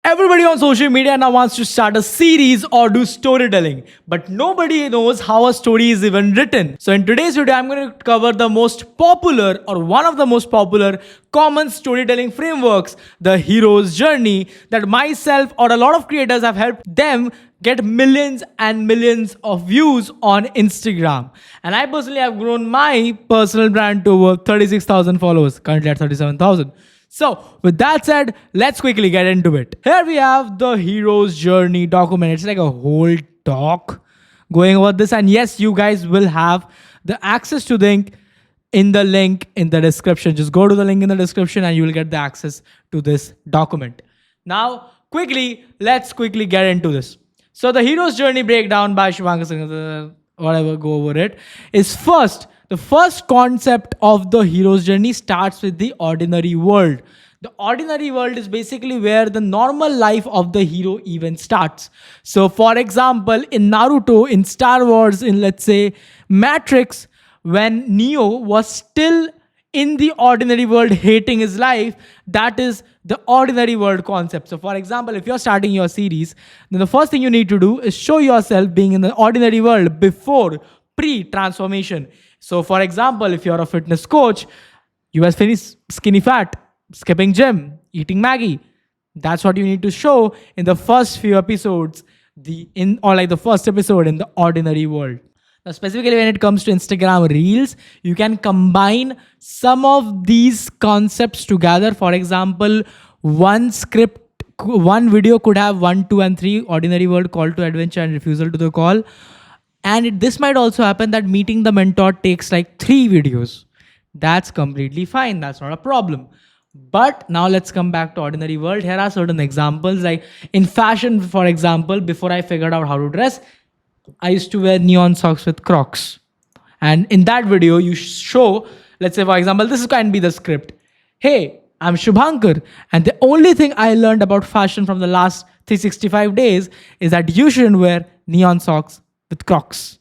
Everybody on social media now wants to start a series or do storytelling, but nobody knows how a story is even written. So in today's video, I'm going to cover the most popular or one of the most popular common storytelling frameworks, the hero's journey, that myself or a lot of creators have helped them get millions and millions of views on Instagram. And I personally have grown my personal brand to over 36,000 followers, currently at 37,000. So, with that said, let's quickly get into it. Here we have the hero's journey document. It's like a whole doc going over this. And yes, you guys will have the access to the link in the description. Just go to the link in the description and you will get the access to this document. Now, let's quickly get into this. So, the hero's journey breakdown by Shivankar Singh, whatever, go over it, is first. The first concept of the hero's journey starts with the ordinary world. The ordinary world is basically where the normal life of the hero even starts. So, for example, in Naruto, in Star Wars, in let's say Matrix, when Neo was still in the ordinary world hating his life, that is the ordinary world concept. So, for example, if you're starting your series, then the first thing you need to do is show yourself being in the ordinary world before pre-transformation. So, for example, if you're a fitness coach, you have finished skinny fat, skipping gym, eating Maggie. That's what you need to show in the first few episodes, the first episode in the ordinary world. Now, specifically when it comes to Instagram Reels, you can combine some of these concepts together. For example, one video could have 1, 2, and 3: ordinary world, call to adventure, and refusal to the call. And this might also happen that meeting the mentor takes like 3 videos. That's completely fine. That's not a problem. But now let's come back to ordinary world. Here are certain examples. Like in fashion, for example, before I figured out how to dress, I used to wear neon socks with Crocs. And in that video, you show, let's say, for example, this can be the script. Hey, I'm Shubhankar. And the only thing I learned about fashion from the last 365 days is that you shouldn't wear neon socks with Crocs.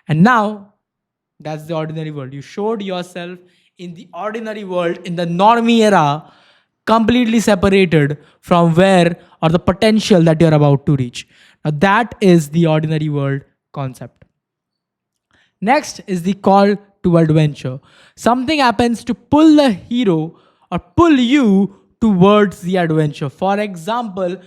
And now, that's the ordinary world. You showed yourself in the ordinary world, in the normie era, completely separated from where or the potential that you're about to reach. Now, that is the ordinary world concept. Next is the call to adventure. Something happens to pull the hero or pull you towards the adventure. For example,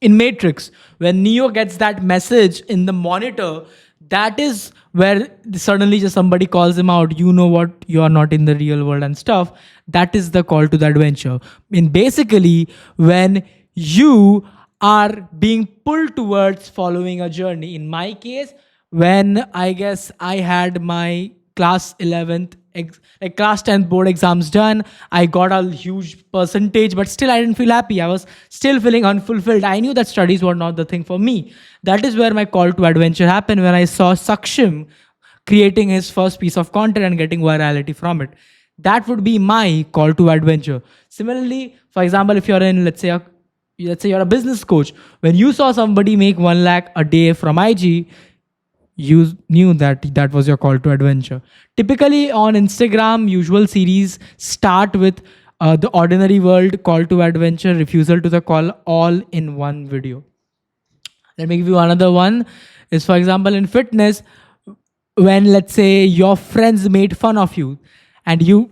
in Matrix, when Neo gets that message in the monitor, that is where suddenly just somebody calls him out. You know what? You are not in the real world and stuff. That is the call to the adventure. And basically, when you are being pulled towards following a journey. In my case, when I guess I had my class 10th board exams done, I got a huge percentage, but still I didn't feel happy. I was still feeling unfulfilled. I knew that studies were not the thing for me. That is where my call to adventure happened, when I saw Sakshim creating his first piece of content and getting virality from it. That would be my call to adventure. Similarly, for example, if you're in, let's say you're a business coach, when you saw somebody make 1 lakh a day from IG, you knew that was your call to adventure. Typically on Instagram, usual series start with the ordinary world, call to adventure, refusal to the call, all in one video. Let me give you another one. Is, for example, in fitness, when let's say your friends made fun of you, and you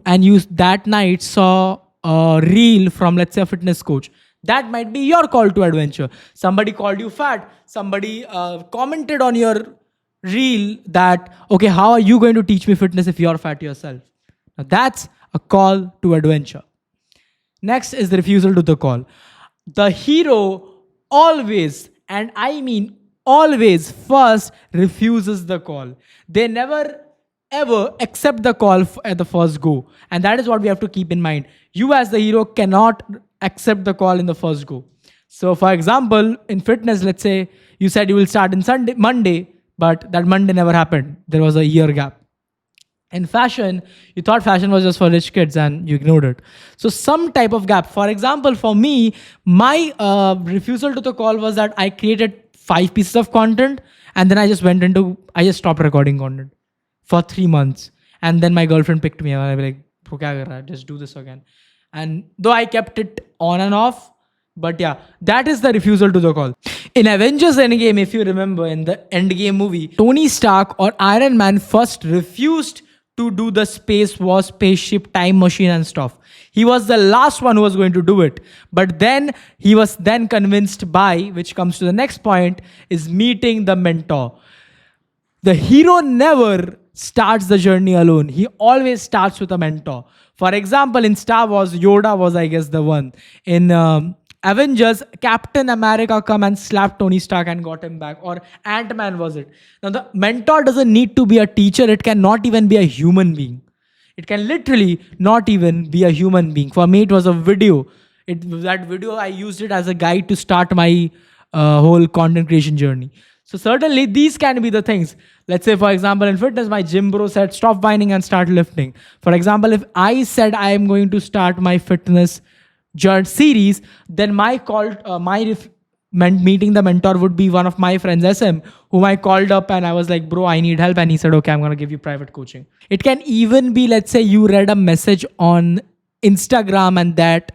that night saw a reel from, let's say, a fitness coach. That might be your call to adventure. Somebody called you fat. Somebody commented on your reel that, okay, how are you going to teach me fitness if you're fat yourself? Now that's a call to adventure. Next is the refusal to the call. The hero always, and I mean always, first refuses the call. They never ever accept the call at the first go. And that is what we have to keep in mind. You as the hero cannot accept the call in the first go. So for example, in fitness, let's say you said you will start in Monday, but that Monday never happened. There was a year gap. In fashion, you thought fashion was just for rich kids and you ignored it. So some type of gap. For example, for me, my refusal to the call was that I created 5 pieces of content and then I just stopped recording content for 3 months. And then my girlfriend picked me up and I was like, "Bro, kya kar raha hai? Just do this again." And though I kept it on and off, But yeah, that is the refusal to the call. In Avengers Endgame, if you remember, in the Endgame movie, Tony Stark or Iron Man first refused to do the space war, spaceship, time machine, and stuff. He was the last one who was going to do it. But then he was then convinced by, which comes to the next point, is meeting the mentor. The hero never starts the journey alone. He always starts with a mentor. For example, in Star Wars, Yoda was, I guess, the one. In Avengers, Captain America come and slapped Tony Stark and got him back. Or Ant-Man was it. Now, the mentor doesn't need to be a teacher. It cannot even be a human being. It can literally not even be a human being. For me, it was a video. That video, I used it as a guide to start my whole content creation journey. So certainly these can be the things. Let's say, for example, in fitness, my gym bro said, stop whining and start lifting. For example, if I said I am going to start my fitness series, then meeting the mentor would be one of my friends, SM, whom I called up and I was like, bro, I need help. And he said, okay, I'm going to give you private coaching. It can even be, let's say you read a message on Instagram and that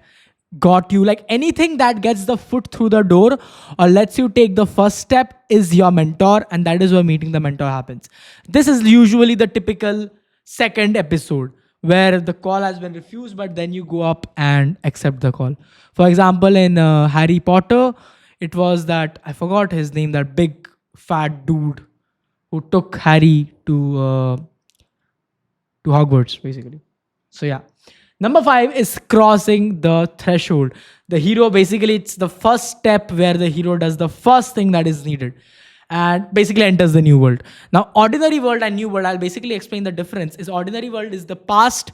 got you, like anything that gets the foot through the door or lets you take the first step is your mentor, and that is where meeting the mentor happens. This is usually the typical second episode where the call has been refused, but then you go up and accept the call. For example, in Harry Potter, it was that, I forgot his name, that big fat dude who took Harry to Hogwarts, basically. So yeah. Number 5 is crossing the threshold. The hero, basically, it's the first step where the hero does the first thing that is needed and basically enters the new world. Now, ordinary world and new world, I'll basically explain the difference. Is ordinary world is the past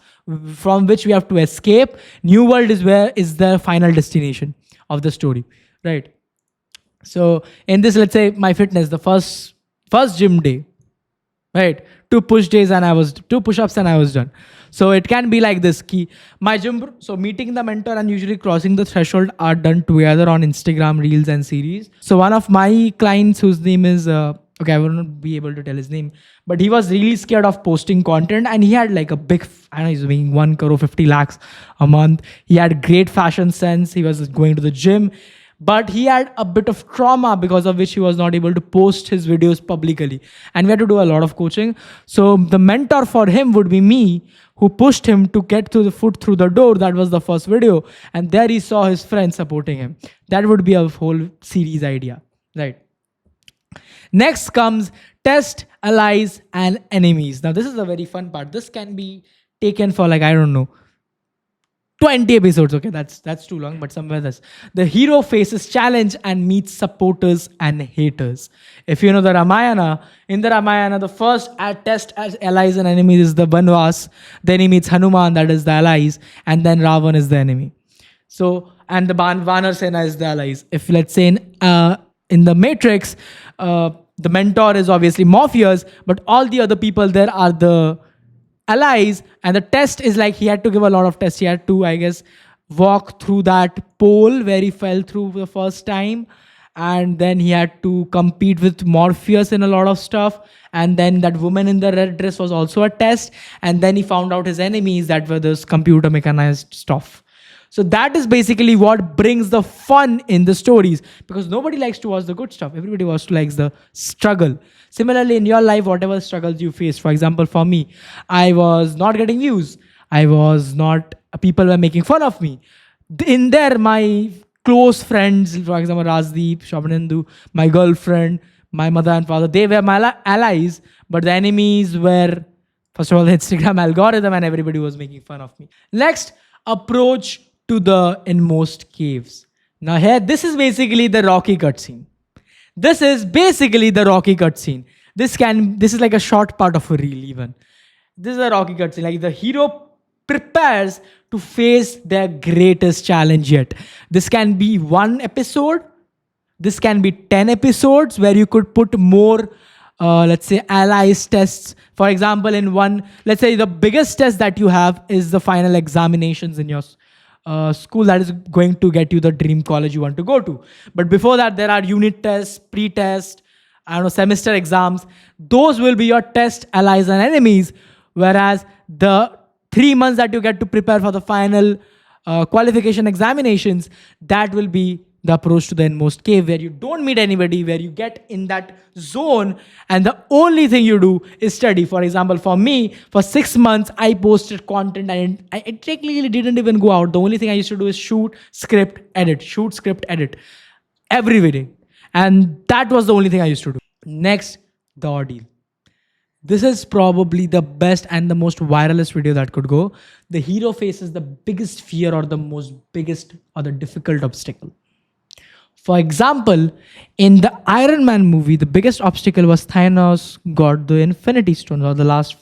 from which we have to escape. New world is where is the final destination of the story, right? So in this, let's say my fitness, the first gym day, right? 2 push-ups and I was done. So it can be like this key. My gym, so meeting the mentor and usually crossing the threshold are done together on Instagram Reels and series. So one of my clients whose name is, okay, I will not be able to tell his name, but he was really scared of posting content and he had like a big, I don't know, he's making 1 crore 50 lakhs a month. He had great fashion sense. He was going to the gym. But he had a bit of trauma because of which he was not able to post his videos publicly. And we had to do a lot of coaching. So the mentor for him would be me, who pushed him to get to the foot through the door. That was the first video. And there he saw his friends supporting him. That would be a whole series idea, right? Next comes test, allies, and enemies. Now this is a very fun part. This can be taken for like, I don't know, 20 episodes. Okay, that's too long, but somewhere this. The hero faces challenge and meets supporters and haters. If you know the Ramayana, in the Ramayana, the first test as allies and enemies is the Banvas. Then he meets Hanuman, that is the allies, and then Ravan is the enemy. So, and the Vanar Sena is the allies. If let's say in the Matrix, the mentor is obviously Morpheus, but all the other people there are the allies, and the test is like he had to give a lot of tests. He had to, I guess, walk through that pole where he fell through the first time, and then he had to compete with Morpheus in a lot of stuff, and then that woman in the red dress was also a test, and then he found out his enemies that were this computer mechanized stuff. So that is basically what brings the fun in the stories, because nobody likes to watch the good stuff. Everybody likes the struggle. Similarly, in your life, whatever struggles you face, for example, for me, I was not getting views. People were making fun of me. In there, my close friends, for example, Rajdeep, Shobhanendu, my girlfriend, my mother and father, they were my allies, but the enemies were, first of all, the Instagram algorithm, and everybody was making fun of me. Next, approach to the inmost caves. Now here, this is basically the Rocky cutscene. This is like a short part of a reel even. This is a Rocky cutscene. Like the hero prepares to face their greatest challenge yet. This can be 1 episode. This can be 10 episodes where you could put more, let's say, allies tests. For example, in one, let's say the biggest test that you have is the final examinations in your school that is going to get you the dream college you want to go to. But before that, there are unit tests, pre-test, semester exams. Those will be your test, allies, and enemies. Whereas the 3 months that you get to prepare for the final qualification examinations, that will be the approach to the inmost cave, where you don't meet anybody, where you get in that zone and the only thing you do is study. For example, for me, for 6 months, I posted content and I technically didn't even go out. The only thing I used to do is shoot, script, edit every video. And that was the only thing I used to do. Next, the ordeal. This is probably the best and the most viralist video that could go. The hero faces the biggest fear or the most biggest or the difficult obstacle. For example, in the Iron Man movie, the biggest obstacle was Thanos got the Infinity Stones, or the last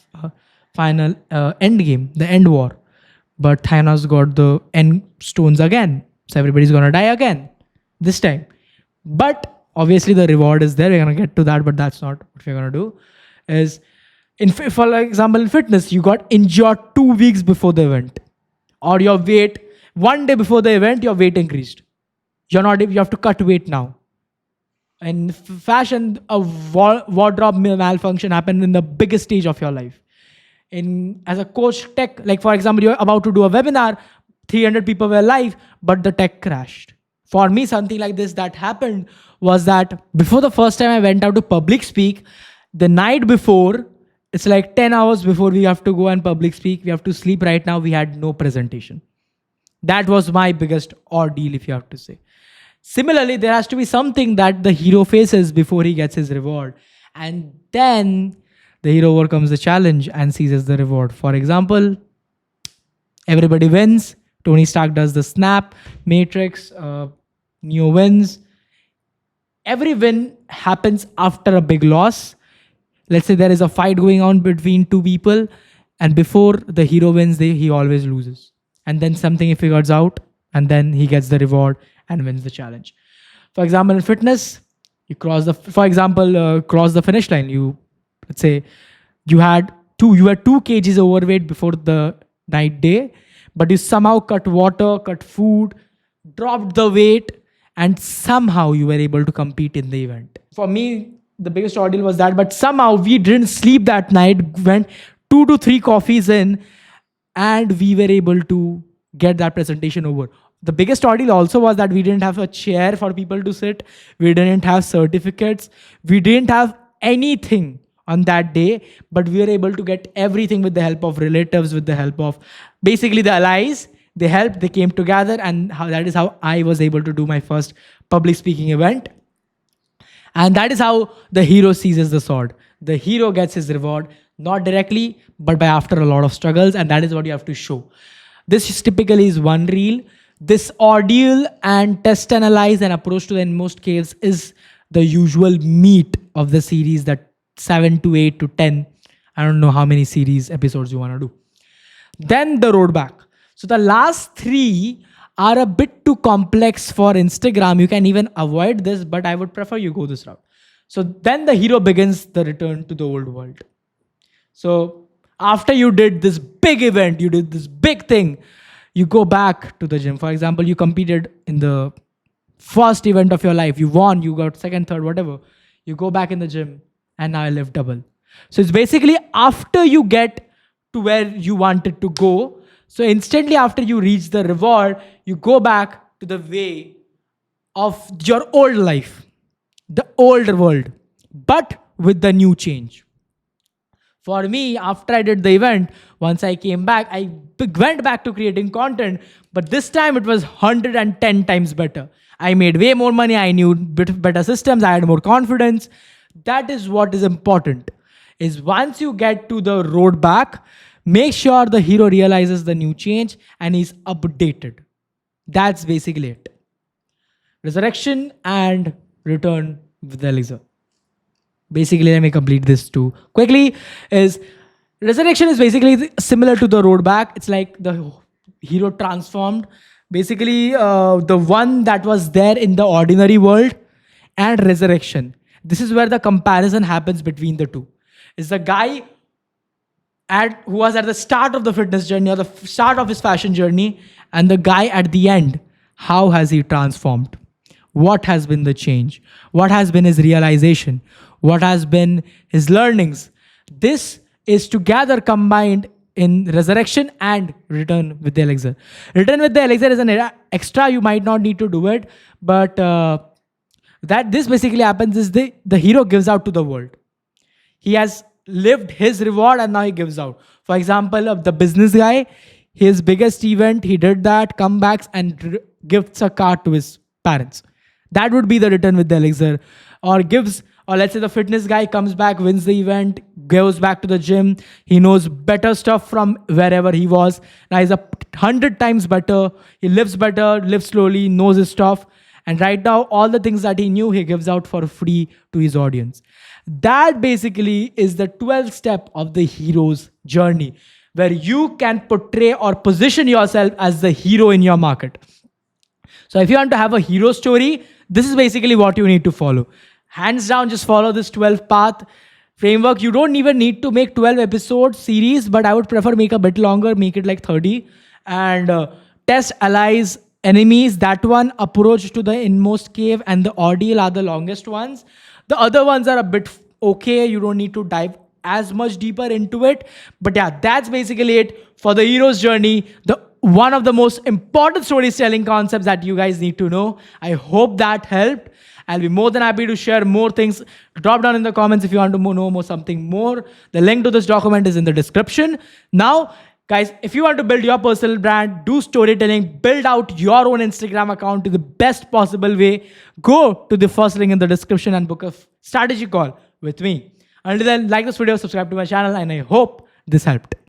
final end game, the end war. But Thanos got the end stones again. So everybody's gonna die again this time. But obviously the reward is there. We're gonna get to that, but that's not what we're gonna do. Is for example, in fitness, you got injured 2 weeks before the event, or your weight 1 day before the event, your weight increased. You have to cut weight now. In fashion, a wardrobe malfunction happened in the biggest stage of your life. As a coach tech, like for example, you're about to do a webinar, 300 people were live, but the tech crashed. For me, something like this that happened was that before the first time I went out to public speak, the night before, it's like 10 hours before we have to go and public speak, we have to sleep right now, we had no presentation. That was my biggest ordeal, if you have to say. Similarly, there has to be something that the hero faces before he gets his reward. And then the hero overcomes the challenge and seizes the reward. For example, everybody wins. Tony Stark does the snap, Matrix, Neo wins. Every win happens after a big loss. Let's say there is a fight going on between two people, and before the hero wins, he always loses. And then something he figures out, and then he gets the reward and wins the challenge. For example, in fitness, you cross the finish line. Let's say you had 2 kgs overweight before the night day, but you somehow cut water, cut food, dropped the weight, and somehow you were able to compete in the event. For me, the biggest ordeal was that, but somehow we didn't sleep that night, went 2 to 3 coffees in, and we were able to get that presentation over. The biggest ordeal also was that we didn't have a chair for people to sit. We didn't have certificates. We didn't have anything on that day, but we were able to get everything with the help of relatives, with the help of basically the allies. They helped, they came together, and that is how I was able to do my first public speaking event. And that is how the hero seizes the sword. The hero gets his reward, not directly, but by after a lot of struggles, and that is what you have to show. This typically is one reel. This ordeal and test analyze and approach to the inmost caves is the usual meat of the series, that 7 to 8 to 10. I don't know how many series episodes you want to do. Then the road back. So the last 3 are a bit too complex for Instagram. You can even avoid this, but I would prefer you go this route. So then the hero begins the return to the old world. So after you did this big event, you did this big thing, you go back to the gym. For example, you competed in the first event of your life. You won, you got second, third, whatever. You go back in the gym and now I live double. So it's basically after you get to where you wanted to go. So instantly after you reach the reward, you go back to the way of your old life, the old world, but with the new change. For me, after I did the event, once I came back, I went back to creating content, but this time it was 110 times better. I made way more money. I knew better systems. I had more confidence. That is what is important, is once you get to the road back, make sure the hero realizes the new change and is updated. That's basically it. Resurrection and return with the elixir. Basically, let me complete this too quickly. Is resurrection is basically similar to the road back. It's like the hero transformed. Basically, the one that was there in the ordinary world and resurrection. This is where the comparison happens between the two. Is the guy who was at the start of the fitness journey or the start of his fashion journey, and the guy at the end. How has he transformed? What has been the change? What has been his realization? What has been his learnings? This is together combined in Resurrection and Return with the Elixir. Return with the Elixir is an extra. You might not need to do it, but that this basically happens is the hero gives out to the world. He has lived his reward and now he gives out. For example, of the business guy, his biggest event, he did that, comebacks and gifts a car to his parents. That would be the Return with the Elixir. Or gives, or let's say the fitness guy comes back, wins the event, goes back to the gym. He knows better stuff from wherever he was. Now he's 100 times better. He lives better, lives slowly, knows his stuff. And right now, all the things that he knew, he gives out for free to his audience. That basically is the 12th step of the hero's journey, where you can portray or position yourself as the hero in your market. So if you want to have a hero story, this is basically what you need to follow. Hands down, just follow this 12 path framework. You don't even need to make 12 episode series, but I would prefer make a bit longer, make it like 30. And test allies, enemies. That one, approach to the inmost cave and the ordeal are the longest ones. The other ones are a bit okay. You don't need to dive as much deeper into it. But yeah, that's basically it for the hero's journey. The one of the most important storytelling concepts that you guys need to know. I hope that helped. I'll be more than happy to share more things. Drop down in the comments if you want to know more something more. The link to this document is in the description. Now, guys, if you want to build your personal brand, do storytelling, build out your own Instagram account to the best possible way, go to the first link in the description and book a strategy call with me. Until then, like this video, subscribe to my channel, and I hope this helped.